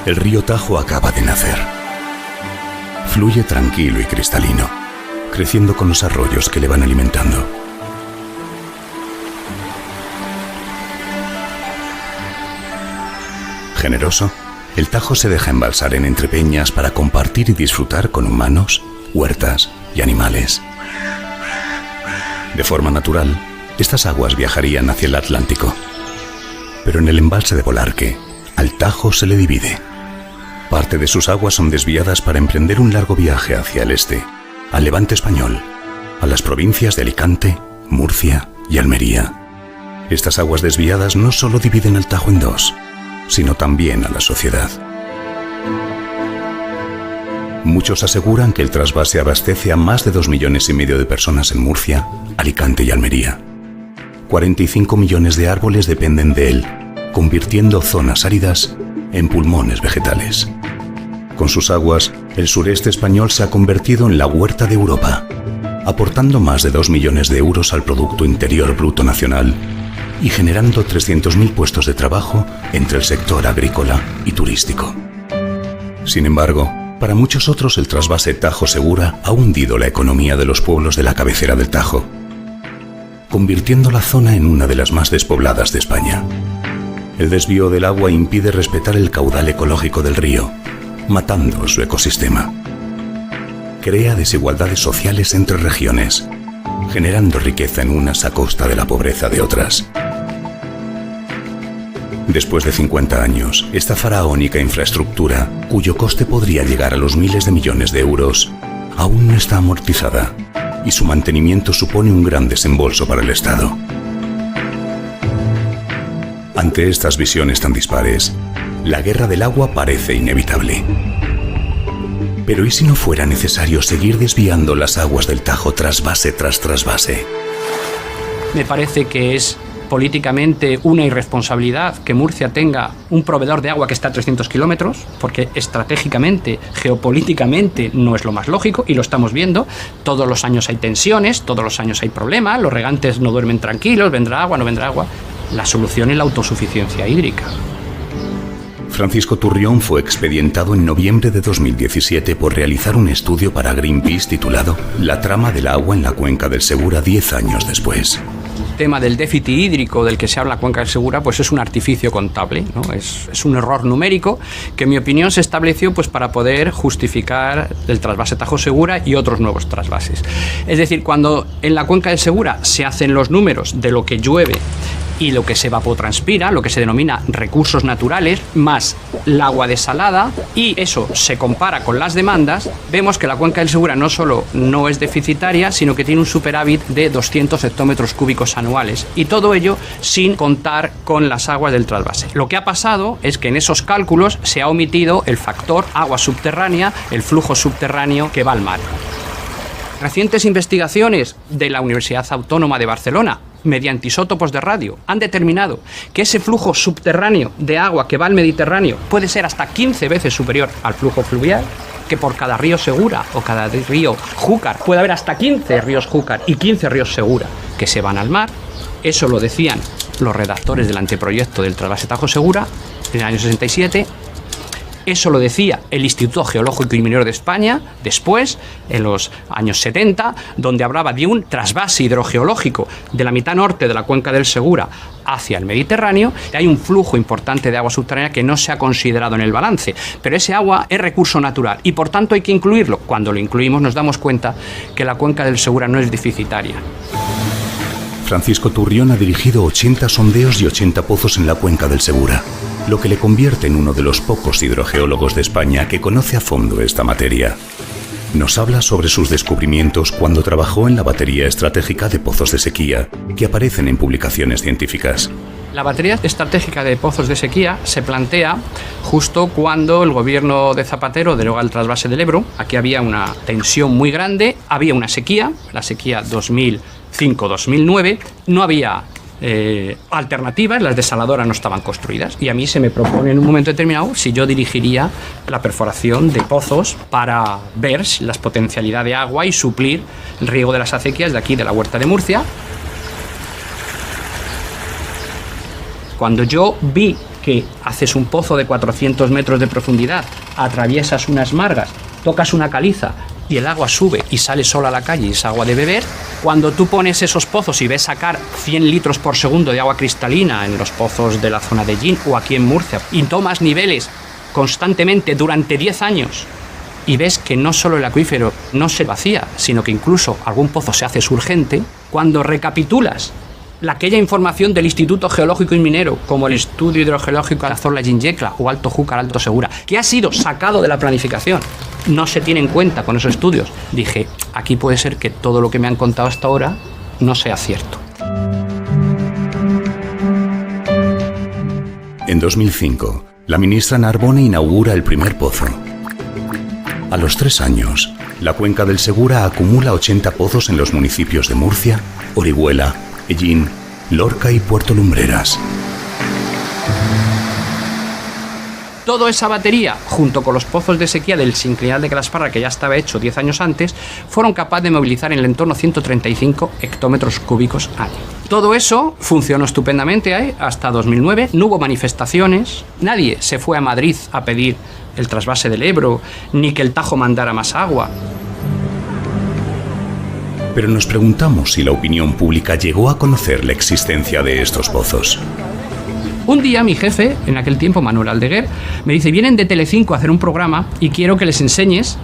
El río Tajo acaba de nacer. Fluye tranquilo y cristalino, creciendo con los arroyos que le van alimentando. Generoso, el Tajo se deja embalsar en entrepeñas para compartir y disfrutar con humanos, huertas y animales. De forma natural, estas aguas viajarían hacia el Atlántico. Pero en el embalse de Bolarque, al Tajo se le divide. Parte de sus aguas son desviadas para emprender un largo viaje hacia el este, al levante español, a las provincias de Alicante, Murcia y Almería. Estas aguas desviadas no solo dividen al Tajo en dos, sino también a la sociedad. Muchos aseguran que el trasvase abastece a más de 2,5 millones de personas en Murcia, Alicante y Almería. 45 millones de árboles dependen de él, convirtiendo zonas áridas en pulmones vegetales. Con sus aguas, el sureste español se ha convertido en la huerta de Europa, aportando más de 2 millones de euros al Producto Interior Bruto Nacional y generando 300.000 puestos de trabajo entre el sector agrícola y turístico. Sin embargo, para muchos otros el trasvase Tajo-Segura ha hundido la economía de los pueblos de la cabecera del Tajo, convirtiendo la zona en una de las más despobladas de España. El desvío del agua impide respetar el caudal ecológico del río, matando su ecosistema. Crea desigualdades sociales entre regiones, generando riqueza en unas a costa de la pobreza de otras. Después de 50 años, esta faraónica infraestructura, cuyo coste podría llegar a los miles de millones de euros, aún no está amortizada, y su mantenimiento supone un gran desembolso para el Estado. Ante estas visiones tan dispares, la guerra del agua parece inevitable. Pero ¿y si no fuera necesario seguir desviando las aguas del Tajo trasvase tras trasvase? Me parece que es políticamente una irresponsabilidad que Murcia tenga un proveedor de agua que está a 300 kilómetros, porque estratégicamente, geopolíticamente no es lo más lógico y lo estamos viendo. Todos los años hay tensiones, todos los años hay problemas, los regantes no duermen tranquilos, vendrá agua, no vendrá agua. La solución es la autosuficiencia hídrica. Francisco Turrión fue expedientado en noviembre de 2017 por realizar un estudio para Greenpeace titulado La trama del agua en la cuenca del Segura 10 años después. El tema del déficit hídrico del que se habla en la cuenca del Segura pues es un artificio contable, ¿no? Es un error numérico que en mi opinión se estableció pues para poder justificar el trasvase Tajo-Segura y otros nuevos trasvases. Es decir, cuando en la cuenca del Segura se hacen los números de lo que llueve y lo que se evapotranspira, lo que se denomina recursos naturales, más el agua desalada, y eso se compara con las demandas, vemos que la cuenca del Segura no solo no es deficitaria, sino que tiene un superávit de 200 hectómetros cúbicos anuales, y todo ello sin contar con las aguas del trasvase. Lo que ha pasado es que en esos cálculos se ha omitido el factor agua subterránea, el flujo subterráneo que va al mar. Recientes investigaciones de la Universidad Autónoma de Barcelona, mediante isótopos de radio, han determinado que ese flujo subterráneo de agua que va al Mediterráneo puede ser hasta 15 veces superior al flujo fluvial, que por cada río Segura o cada río Júcar puede haber hasta 15 ríos Júcar y 15 ríos Segura que se van al mar. Eso lo decían los redactores del anteproyecto del trasvase Tajo-Segura en el año 67. Eso lo decía el Instituto Geológico y Minero de España después, en los años 70, donde hablaba de un trasvase hidrogeológico de la mitad norte de la cuenca del Segura hacia el Mediterráneo. Hay un flujo importante de agua subterránea que no se ha considerado en el balance, pero ese agua es recurso natural y por tanto hay que incluirlo. Cuando lo incluimos nos damos cuenta que la cuenca del Segura no es deficitaria. Francisco Turrión ha dirigido 80 sondeos y 80 pozos en la cuenca del Segura, lo que le convierte en uno de los pocos hidrogeólogos de España que conoce a fondo esta materia. Nos habla sobre sus descubrimientos cuando trabajó en la batería estratégica de pozos de sequía, que aparecen en publicaciones científicas. La batería estratégica de pozos de sequía se plantea justo cuando el gobierno de Zapatero deroga el trasvase del Ebro. Aquí había una tensión muy grande, había una sequía, la sequía 2005-2009, no había alternativas, las desaladoras no estaban construidas y a mí se me propone en un momento determinado si yo dirigiría la perforación de pozos para ver las potencialidades de agua y suplir el riego de las acequias de aquí de la huerta de Murcia. Cuando yo vi que haces un pozo de 400 metros de profundidad, atraviesas unas margas, tocas una caliza y el agua sube y sale sola a la calle y es agua de beber. Cuando tú pones esos pozos y ves sacar 100 litros por segundo de agua cristalina en los pozos de la zona de Llín o aquí en Murcia y tomas niveles constantemente durante 10 años y ves que no solo el acuífero no se vacía, sino que incluso algún pozo se hace surgente, cuando recapitulas aquella información del Instituto Geológico y Minero, como el Estudio Hidrogeológico Cazorla-Ginjekla o Alto Júcar, Alto Segura, que ha sido sacado de la planificación, no se tiene en cuenta con esos estudios, dije, aquí puede ser que todo lo que me han contado hasta ahora no sea cierto. En 2005, la ministra Narbona inaugura el primer pozo. A los 3 años, la cuenca del Segura acumula 80 pozos en los municipios de Murcia, Orihuela, Ellín, Lorca y Puerto Lumbreras. Toda esa batería, junto con los pozos de sequía del sinclinal de Calasparra, que ya estaba hecho 10 años antes, fueron capaces de movilizar en el entorno 135 hectómetros cúbicos año. Todo eso funcionó estupendamente hasta 2009, no hubo manifestaciones, nadie se fue a Madrid a pedir el trasvase del Ebro, ni que el Tajo mandara más agua. Pero nos preguntamos si la opinión pública llegó a conocer la existencia de estos pozos. Un día mi jefe, en aquel tiempo Manuel Aldeguer, me dice, vienen de Telecinco a hacer un programa y quiero que les enseñes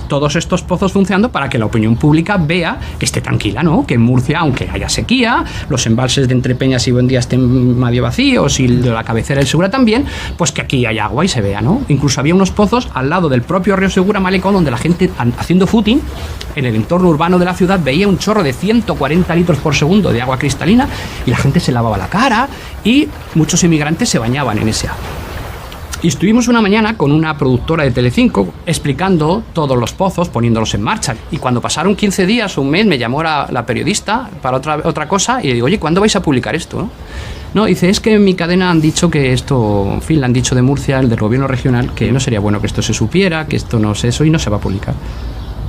todos estos pozos funcionando para que la opinión pública vea que esté tranquila, ¿no? Que en Murcia, aunque haya sequía, los embalses de Entrepeñas y Buendía estén medio vacíos y de la cabecera del Segura también, pues que aquí hay agua y se vea, ¿no? Incluso había unos pozos al lado del propio río Segura Malecón donde la gente haciendo footing en el entorno urbano de la ciudad veía un chorro de 140 litros por segundo de agua cristalina y la gente se lavaba la cara y muchos inmigrantes se bañaban en ese agua. Y estuvimos una mañana con una productora de Telecinco explicando todos los pozos, poniéndolos en marcha. Y cuando pasaron 15 días o un mes me llamó la periodista para otra cosa y le digo, oye, ¿cuándo vais a publicar esto? No, dice, es que en mi cadena han dicho que esto, en fin, le han dicho de Murcia, el del gobierno regional, que no sería bueno que esto se supiera, que esto no es eso y no se va a publicar.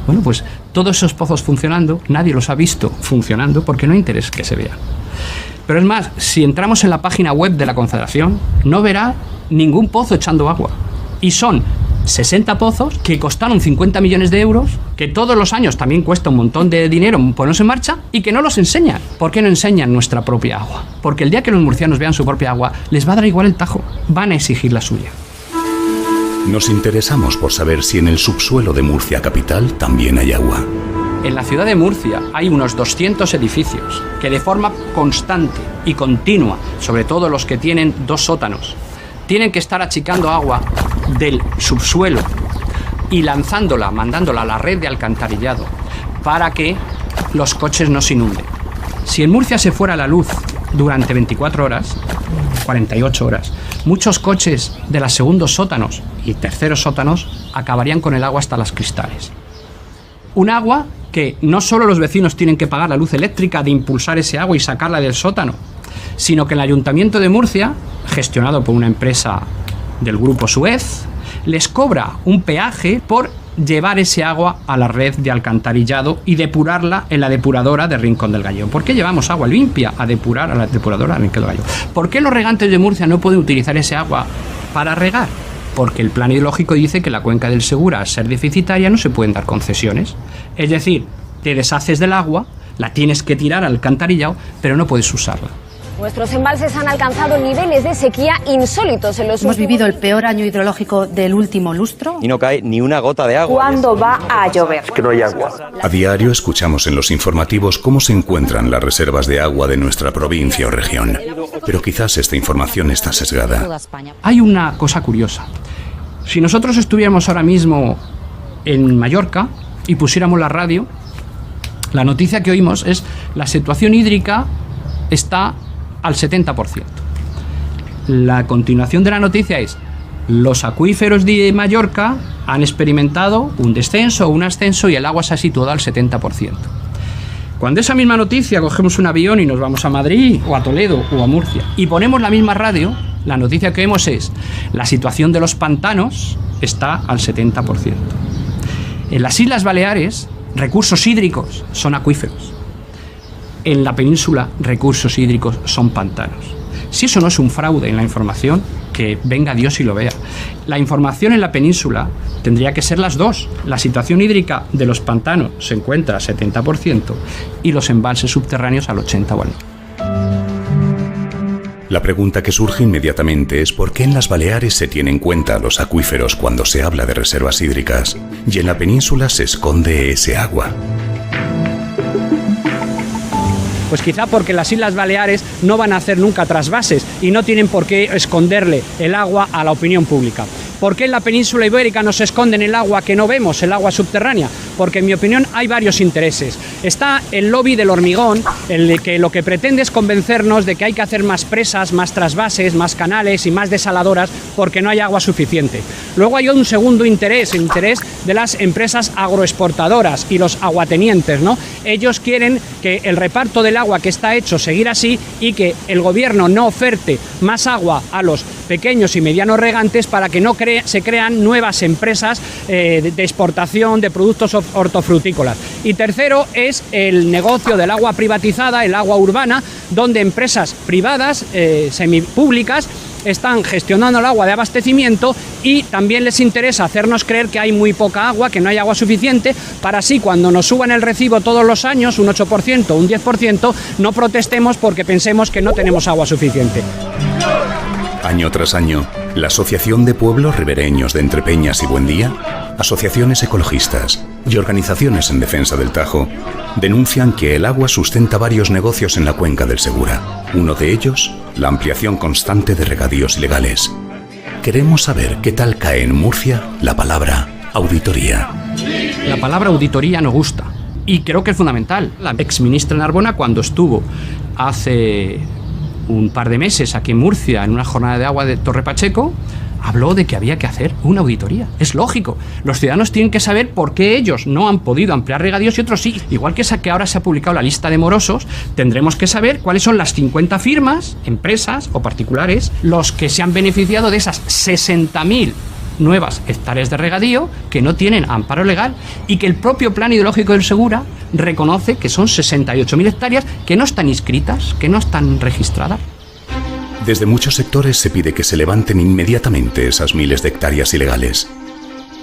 Bueno, pues todos esos pozos funcionando, nadie los ha visto funcionando porque no hay interés que se vean. Pero es más, si entramos en la página web de la Confederación, no verá ningún pozo echando agua. Y son 60 pozos que costaron 50 millones de euros, que todos los años también cuesta un montón de dinero ponerse en marcha y que no los enseñan. ¿Por qué no enseñan nuestra propia agua? Porque el día que los murcianos vean su propia agua, les va a dar igual el Tajo. Van a exigir la suya. Nos interesamos por saber si en el subsuelo de Murcia capital también hay agua. En la ciudad de Murcia hay unos 200 edificios que de forma constante y continua, sobre todo los que tienen 2 sótanos, tienen que estar achicando agua del subsuelo y lanzándola, mandándola a la red de alcantarillado para que los coches no se inunden. Si en Murcia se fuera la luz durante 24 horas, 48 horas, muchos coches de los segundos sótanos y terceros sótanos acabarían con el agua hasta las cristales. Un agua que no solo los vecinos tienen que pagar la luz eléctrica de impulsar ese agua y sacarla del sótano, sino que el Ayuntamiento de Murcia, gestionado por una empresa del Grupo Suez, les cobra un peaje por llevar ese agua a la red de alcantarillado y depurarla en la depuradora de Rincón del Gallo. ¿Por qué llevamos agua limpia a depurar a la depuradora de Rincón del Gallo? ¿Por qué los regantes de Murcia no pueden utilizar ese agua para regar? Porque el plan hidrológico dice que la cuenca del Segura, al ser deficitaria, no se pueden dar concesiones. Es decir, te deshaces del agua, la tienes que tirar al alcantarillado, pero no puedes usarla. Nuestros embalses han alcanzado niveles de sequía insólitos en los Hemos vivido el peor año hidrológico del último lustro. Y no cae ni una gota de agua. ¿Cuándo va a llover? Es que no hay agua. A diario escuchamos en los informativos cómo se encuentran las reservas de agua de nuestra provincia o región. Pero quizás esta información está sesgada. Hay una cosa curiosa. Si nosotros estuviéramos ahora mismo en Mallorca y pusiéramos la radio, la noticia que oímos es la situación hídrica está al 70%. La continuación de la noticia es los acuíferos de Mallorca han experimentado un descenso o un ascenso y el agua se ha situado al 70%. Cuando esa misma noticia cogemos un avión y nos vamos a Madrid o a Toledo o a Murcia y ponemos la misma radio, la noticia que vemos es la situación de los pantanos está al 70%. En las Islas Baleares, recursos hídricos son acuíferos. En la península, recursos hídricos son pantanos. Si eso no es un fraude en la información, que venga Dios y lo vea. La información en la península tendría que ser las dos. La situación hídrica de los pantanos se encuentra al 70% y los embalses subterráneos al 80% o al 90%. La pregunta que surge inmediatamente es por qué en las Baleares se tiene en cuenta los acuíferos cuando se habla de reservas hídricas y en la península se esconde ese agua. Pues quizá porque las Islas Baleares no van a hacer nunca trasvases y no tienen por qué esconderle el agua a la opinión pública. ¿Por qué en la península ibérica nos esconden el agua que no vemos, el agua subterránea? Porque en mi opinión hay varios intereses. Está el lobby del hormigón, el que lo que pretende es convencernos de que hay que hacer más presas, más trasvases, más canales y más desaladoras porque no hay agua suficiente. Luego hay un segundo interés, el interés de las empresas agroexportadoras y los aguatenientes, ¿no? Ellos quieren que el reparto del agua que está hecho seguir así y que el gobierno no oferte más agua a los pequeños y medianos regantes para que no se crean nuevas empresas de exportación de productos hortofrutícolas. Y tercero es el negocio del agua privatizada, el agua urbana, donde empresas privadas, semipúblicas, están gestionando el agua de abastecimiento y también les interesa hacernos creer que hay muy poca agua, que no hay agua suficiente, para así cuando nos suban el recibo todos los años, un 8%, un 10%, no protestemos porque pensemos que no tenemos agua suficiente. Año tras año, la Asociación de Pueblos Ribereños de Entrepeñas y Buendía, asociaciones ecologistas y organizaciones en defensa del Tajo denuncian que el agua sustenta varios negocios en la cuenca del Segura. Uno de ellos, la ampliación constante de regadíos ilegales. Queremos saber qué tal cae en Murcia la palabra auditoría. La palabra auditoría nos gusta y creo que es fundamental. La exministra Narbona, cuando estuvo hace un par de meses aquí en Murcia en una jornada de agua de Torre Pacheco, habló de que había que hacer una auditoría. Es lógico. Los ciudadanos tienen que saber por qué ellos no han podido ampliar regadíos y otros sí. Igual que ahora se ha publicado la lista de morosos, tendremos que saber cuáles son las 50 firmas, empresas o particulares, los que se han beneficiado de esas 60.000 nuevas hectáreas de regadío que no tienen amparo legal y que el propio Plan Hidrológico del Segura reconoce que son 68.000 hectáreas que no están inscritas, que no están registradas. Desde muchos sectores se pide que se levanten inmediatamente esas miles de hectáreas ilegales.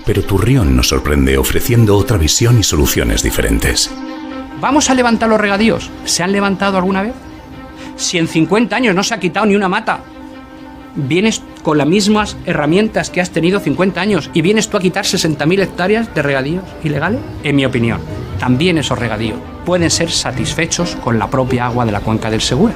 Pero Turrión nos sorprende ofreciendo otra visión y soluciones diferentes. ¿Vamos a levantar los regadíos? ¿Se han levantado alguna vez? Si en 50 años no se ha quitado ni una mata, vienes con las mismas herramientas que has tenido 50 años y vienes tú a quitar 60.000 hectáreas de regadíos ilegales. En mi opinión, también esos regadíos pueden ser satisfechos con la propia agua de la cuenca del Segura.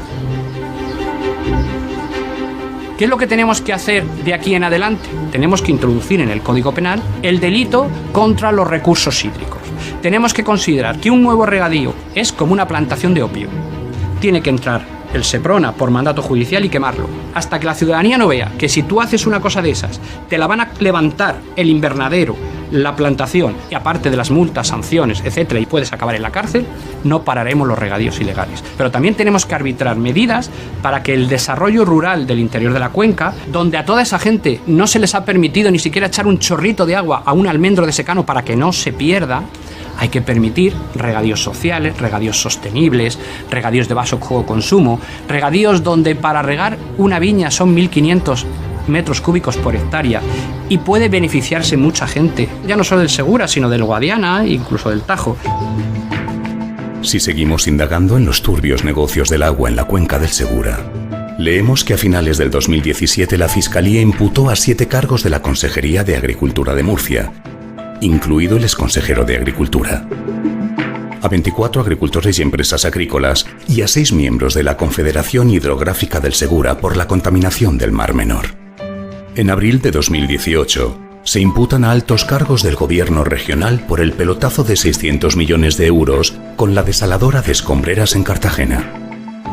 ¿Qué es lo que tenemos que hacer de aquí en adelante? Tenemos que introducir en el Código Penal el delito contra los recursos hídricos. Tenemos que considerar que un nuevo regadío es como una plantación de opio. Tiene que entrar el Seprona por mandato judicial y quemarlo. Hasta que la ciudadanía no vea que si tú haces una cosa de esas, te la van a levantar el invernadero, la plantación, y aparte de las multas, sanciones, etcétera, y puedes acabar en la cárcel, no pararemos los regadíos ilegales. Pero también tenemos que arbitrar medidas para que el desarrollo rural del interior de la cuenca, donde a toda esa gente no se les ha permitido ni siquiera echar un chorrito de agua a un almendro de secano para que no se pierda, hay que permitir regadíos sociales, regadíos sostenibles, regadíos de bajo consumo, regadíos donde para regar una viña son 1.500 metros cúbicos por hectárea y puede beneficiarse mucha gente, ya no solo del Segura, sino del Guadiana e incluso del Tajo. Si seguimos indagando en los turbios negocios del agua en la cuenca del Segura, leemos que a finales del 2017 la Fiscalía imputó a 7 cargos de la Consejería de Agricultura de Murcia, incluido el exconsejero de Agricultura, a 24 agricultores y empresas agrícolas y a 6 miembros de la Confederación Hidrográfica del Segura por la contaminación del Mar Menor. En abril de 2018, se imputan a altos cargos del gobierno regional por el pelotazo de 600 millones de euros con la desaladora de Escombreras en Cartagena.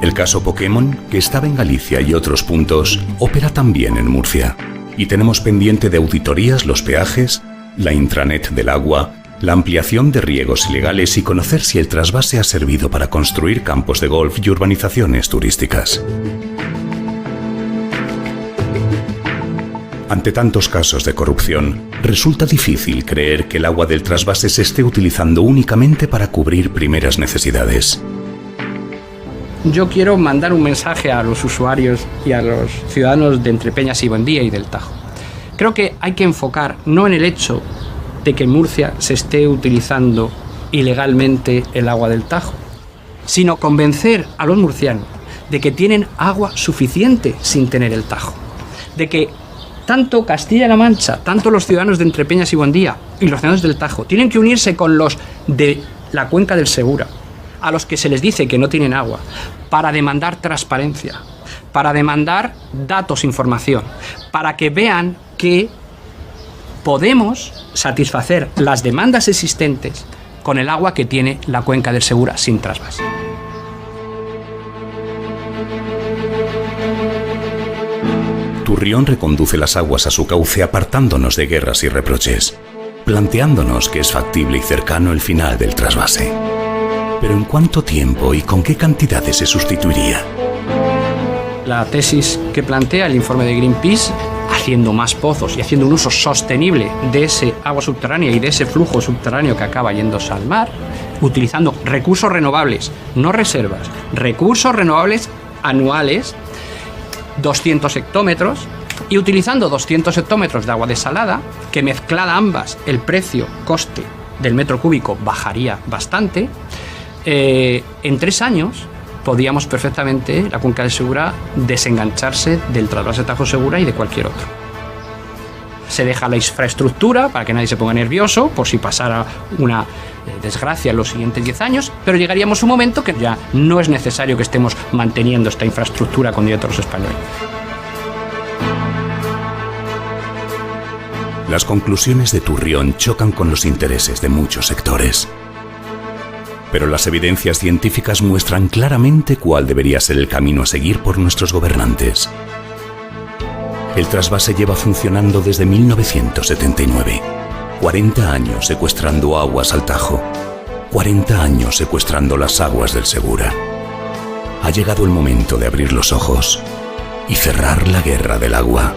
El caso Pokémon, que estaba en Galicia y otros puntos, opera también en Murcia. Y tenemos pendiente de auditorías los peajes, la intranet del agua, la ampliación de riegos ilegales y conocer si el trasvase ha servido para construir campos de golf y urbanizaciones turísticas. Ante tantos casos de corrupción, resulta difícil creer que el agua del trasvase se esté utilizando únicamente para cubrir primeras necesidades. yo quiero mandar un mensaje a los usuarios y a los ciudadanos de Entrepeñas y Buendía y del Tajo. Creo que hay que enfocar no en el hecho de que en Murcia se esté utilizando ilegalmente el agua del Tajo, sino convencer a los murcianos de que tienen agua suficiente sin tener el Tajo, de que tanto Castilla-La Mancha, tanto los ciudadanos de Entrepeñas y Buendía y los ciudadanos del Tajo tienen que unirse con los de la cuenca del Segura, a los que se les dice que no tienen agua, para demandar transparencia, para demandar datos, información, para que vean que podemos satisfacer las demandas existentes con el agua que tiene la cuenca del Segura sin trasvase. Turrión reconduce las aguas a su cauce apartándonos de guerras y reproches, planteándonos que es factible y cercano el final del trasvase. Pero ¿en cuánto tiempo y con qué cantidades se sustituiría? La tesis que plantea el informe de Greenpeace, haciendo más pozos y haciendo un uso sostenible de ese agua subterránea y de ese flujo subterráneo que acaba yéndose al mar, utilizando recursos renovables, no reservas, recursos renovables anuales, 200 hectómetros, y utilizando 200 hectómetros de agua desalada, que mezclada ambas, el precio-coste del metro cúbico bajaría bastante. En 3 años podíamos perfectamente, la cuenca del Segura, desengancharse del trasvase Tajo Segura y de cualquier otro. Se deja la infraestructura para que nadie se ponga nervioso por si pasara una desgracia en los siguientes 10 años, pero llegaríamos a un momento que ya no es necesario que estemos manteniendo esta infraestructura con otros españoles. Las conclusiones de Turrión chocan con los intereses de muchos sectores. Pero las evidencias científicas muestran claramente cuál debería ser el camino a seguir por nuestros gobernantes. El trasvase lleva funcionando desde 1979. 40 años secuestrando aguas al Tajo. 40 años secuestrando las aguas del Segura. Ha llegado el momento de abrir los ojos y cerrar la guerra del agua.